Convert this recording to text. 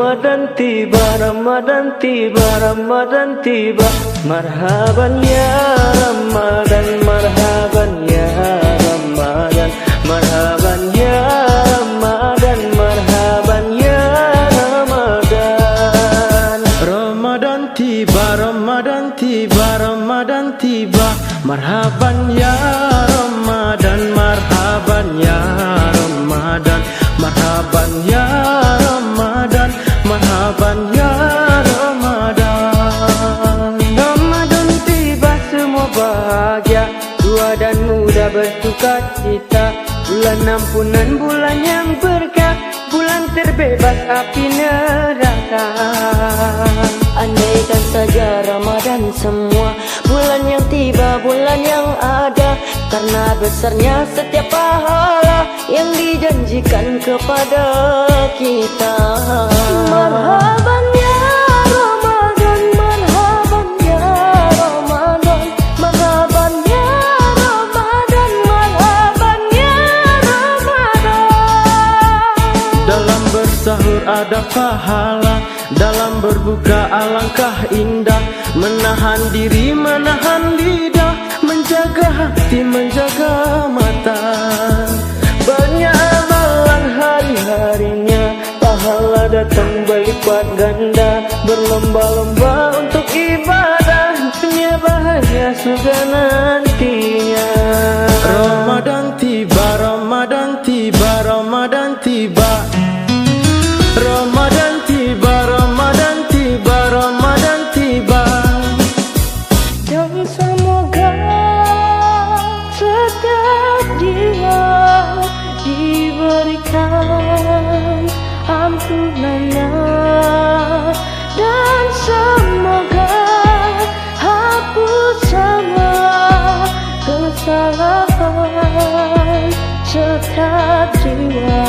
Ramadan tiba, Ramadan tiba, Ramadan tiba. Marhaban ya Ramadan, marhaban ya Ramadan, marhaban ya Ramadan, marhaban ya Ramadan. Ramadan tiba, Ramadan tiba, Ramadan tiba. Marhaban ya Ramadan, marhaban ya Ramadan, marhaban ya Ramadan, marhaban ya Ramadan. Ramadan tiba, semua bahagia, tua dan muda bersuka cita. Bulan ampunan, bulan yang berkah, bulan terbebas api neraka. Andaikan saja Ramadan semua, bulan yang tiba, bulan yang ada, karena besarnya setiap pahala yang dijanjikan kepada kita. Marhaban ya Ramadan, marhaban ya Ramadan, marhaban ya Ramadan, marhaban ya Ramadan. Dalam bersahur ada pahala, dalam berbuka alangkah indah. Menahan diri, menahan lidah, menjaga hati, menjaga mata. Banyak amalan hari-harinya, pahala datang berlipat ganda. Berlomba-lomba untuk ibadah, dunia bahagia surga nantinya. Ramadan tiba, Ramadan tiba, Ramadan tiba. Ramadan tiba, Ramadan tiba, Ramadan tiba. Dan semoga setiap jiwa diberikan ampunannya, dan semoga hapus semua kesalahan setiap jiwa.